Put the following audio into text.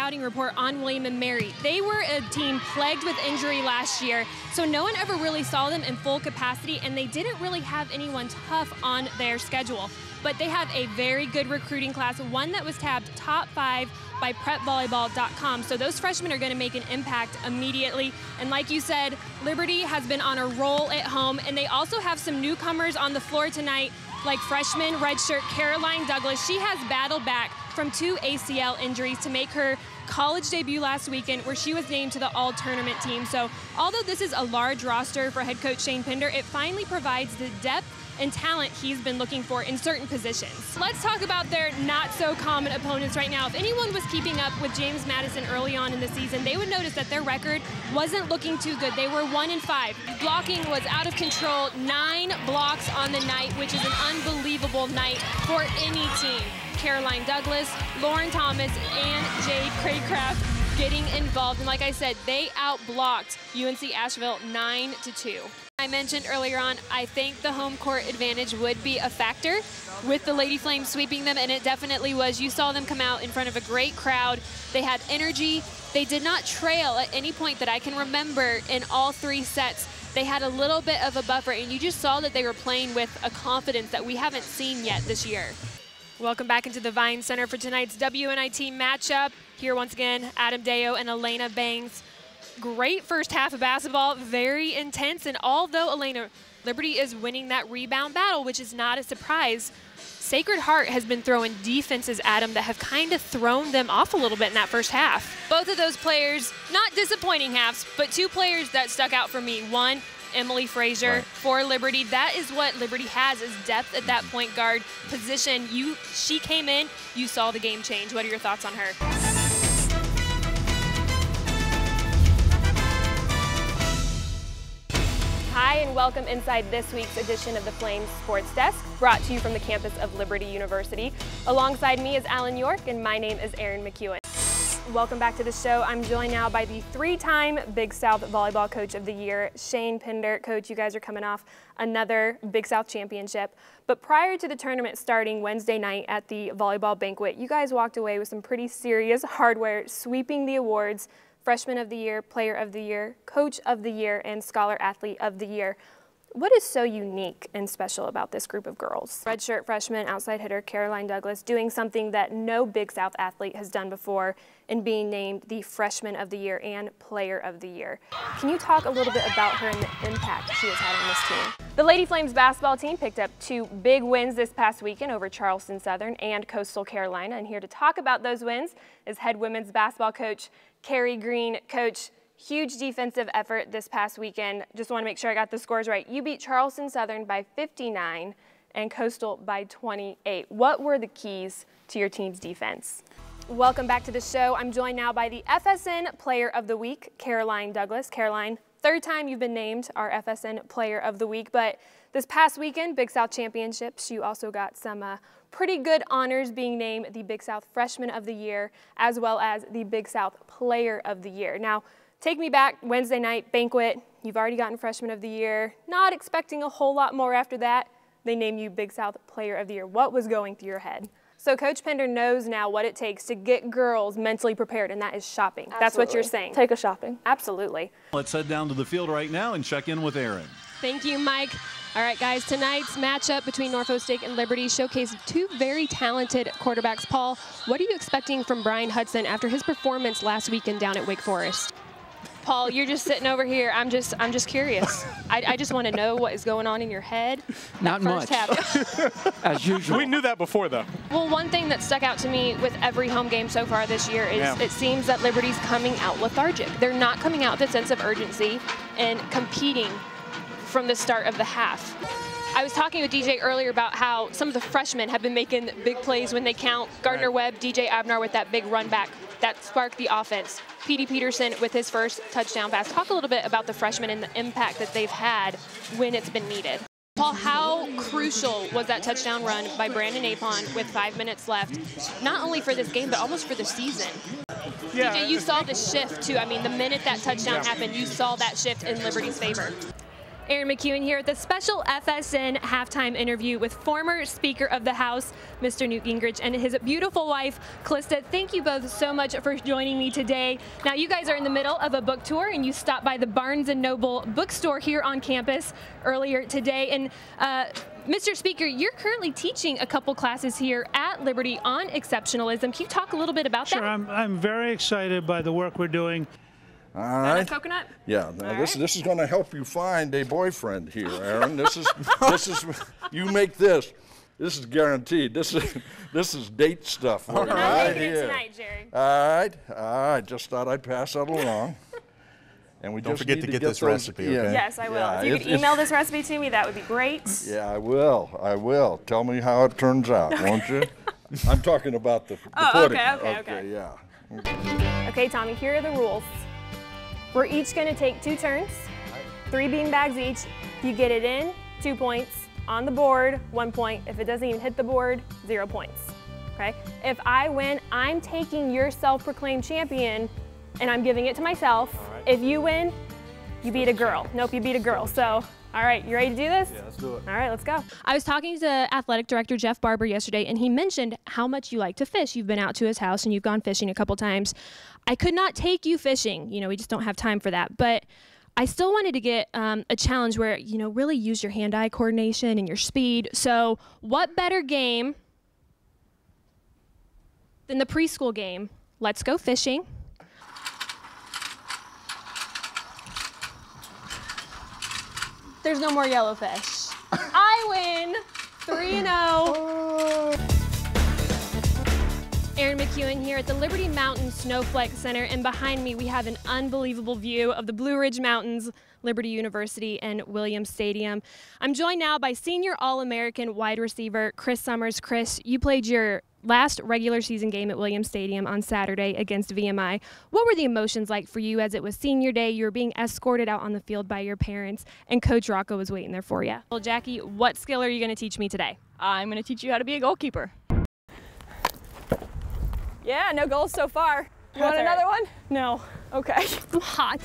scouting report on William & Mary. They were a team plagued with injury last year, so no one ever really saw them in full capacity, and they didn't really have anyone tough on their schedule. But they have a very good recruiting class, one that was tabbed top 5 by prepvolleyball.com. So those freshmen are going to make an impact immediately. And like you said, Liberty has been on a roll at home, and they also have some newcomers on the floor tonight, like freshman redshirt Caroline Douglas. She has battled back from 2 ACL injuries to make her college debut last weekend, where she was named to the all-tournament team. So although this is a large roster for head coach Shane Pinder, it finally provides the depth and talent he's been looking for in certain positions. Let's talk about their not-so-common opponents right now. If anyone was keeping up with James Madison early on in the season, they would notice that their record wasn't looking too good. They were 1-5. Blocking was out of control, 9 blocks on the night, which is an unbelievable night for any team. Caroline Douglas, Lauren Thomas, and Jade Craycraft getting involved. And like I said, they outblocked UNC Asheville 9-2. I mentioned earlier on, I think the home court advantage would be a factor with the Lady Flames sweeping them, and it definitely was. You saw them come out in front of a great crowd. They had energy. They did not trail at any point that I can remember in all 3 sets. They had a little bit of a buffer, and you just saw that they were playing with a confidence that we haven't seen yet this year. Welcome back into the Vine Center for tonight's WNIT matchup. Here once again, Adam Deo and Elena Bangs. Great first half of basketball, very intense, and although Liberty is winning that rebound battle, which is not a surprise, Sacred Heart has been throwing defenses at them that have kind of thrown them off a little bit in that first half. Both of those players, not disappointing halves, but 2 players that stuck out for me. One, Emily Frazier for Liberty. That is what Liberty has, is depth at that point guard position. She came in, you saw the game change. What are your thoughts on her? Hi, and welcome inside this week's edition of the Flames Sports Desk, brought to you from the campus of Liberty University. Alongside me is Alan York, and my name is Erin McKeown. Welcome back to the show. I'm joined now by the 3-time Big South Volleyball Coach of the Year, Shane Pinder. Coach, you guys are coming off another Big South championship. But prior to the tournament starting Wednesday night at the volleyball banquet, you guys walked away with some pretty serious hardware, sweeping the awards: Freshman of the Year, Player of the Year, Coach of the Year, and Scholar Athlete of the Year. What is so unique and special about this group of girls? Redshirt freshman outside hitter Caroline Douglas doing something that no Big South athlete has done before in being named the Freshman of the Year and Player of the Year. Can you talk a little bit about her and the impact she has had on this team? The Lady Flames basketball team picked up 2 big wins this past weekend over Charleston Southern and Coastal Carolina. And here to talk about those wins is head women's basketball coach Carrie Green. Coach, huge defensive effort this past weekend. Just want to make sure I got the scores right. You beat Charleston Southern by 59 and Coastal by 28. What were the keys to your team's defense? Welcome back to the show. I'm joined now by the FSN Player of the Week, Caroline Douglas. Caroline, 3rd time you've been named our FSN Player of the Week, but this past weekend, Big South Championships, you also got some pretty good honors, being named the Big South Freshman of the Year, as well as the Big South Player of the Year. Now, take me back, Wednesday night banquet, you've already gotten Freshman of the Year, not expecting a whole lot more after that. They named you Big South Player of the Year. What was going through your head? So Coach Pinder knows now what it takes to get girls mentally prepared, and that is shopping. Absolutely. That's what you're saying. Take us shopping. Absolutely. Let's head down to the field right now and check in with Erin. Thank you, Mike. All right, guys, tonight's matchup between Norfolk State and Liberty showcased 2 very talented quarterbacks. Paul, what are you expecting from Brian Hudson after his performance last weekend down at Wake Forest? Paul, you're just sitting over here. I'm just curious. I just want to know what is going on in your head. Not much. As usual. We knew that before, though. Well, one thing that stuck out to me with every home game so far this year is it seems that Liberty's coming out lethargic. They're not coming out with a sense of urgency and competing from the start of the half. I was talking with DJ earlier about how some of the freshmen have been making big plays when they count. Gardner Webb, DJ Abnar with that big run back that sparked the offense. Petey Peterson with his first touchdown pass. Talk a little bit about the freshmen and the impact that they've had when it's been needed. Paul, how crucial was that touchdown run by Brandon Apon with 5 minutes left, not only for this game, but almost for the season? Yeah, DJ, you saw the shift, too. I mean, the minute that touchdown happened, you saw that shift in Liberty's favor. Erin McKeown here at the special FSN halftime interview with former Speaker of the House, Mr. Newt Gingrich, and his beautiful wife, Calista. Thank you both so much for joining me today. Now, you guys are in the middle of a book tour, and you stopped by the Barnes & Noble bookstore here on campus earlier today. And Mr. Speaker, you're currently teaching a couple classes here at Liberty on exceptionalism. Can you talk a little bit about that? Sure, I'm very excited by the work we're doing. All right. Coconut? Yeah. Now this is going to help you find a boyfriend here, Erin. This is you make this. This is guaranteed. This is date stuff for you right here. Tonight, Jerry. All right. Just thought I'd pass that along. And we Don't just forget need to get get this those, recipe, okay? Yes, I will. Yeah, if you could email this recipe to me, that would be great. Yeah, I will. Tell me how it turns out, won't you? I'm talking about the pudding. Okay. Yeah. Okay, Tommy, here are the rules. We're each going to take 2 turns, 3 bean bags each. If you get it in, 2 points. On the board, 1 point. If it doesn't even hit the board, 0 points. Okay? If I win, I'm taking your self-proclaimed champion and I'm giving it to myself. Right. If you win, you beat a girl. Nope, you beat a girl. So, all right, you ready to do this? Yeah, let's do it. All right, let's go. I was talking to Athletic Director Jeff Barber yesterday, and he mentioned how much you like to fish. You've been out to his house and you've gone fishing a couple times. I could not take you fishing. You know, we just don't have time for that. But I still wanted to get a challenge where, you know, really use your hand-eye coordination and your speed. So what better game than the preschool game? Let's go fishing. There's no more yellowfish. I win 3-0. Erin McKeown here at the Liberty Mountain Snowflake Center, and behind me we have an unbelievable view of the Blue Ridge Mountains, Liberty University, and Williams Stadium. I'm joined now by senior All-American wide receiver Chris Summers. Chris, you played your last regular season game at Williams Stadium on Saturday against VMI. What were the emotions like for you as it was senior day? You were being escorted out on the field by your parents, and Coach Rocco was waiting there for you. Well, Jackie, what skill are you going to teach me today? I'm going to teach you how to be a goalkeeper. Yeah, no goals so far. You want another one? No. Okay. I'm hot.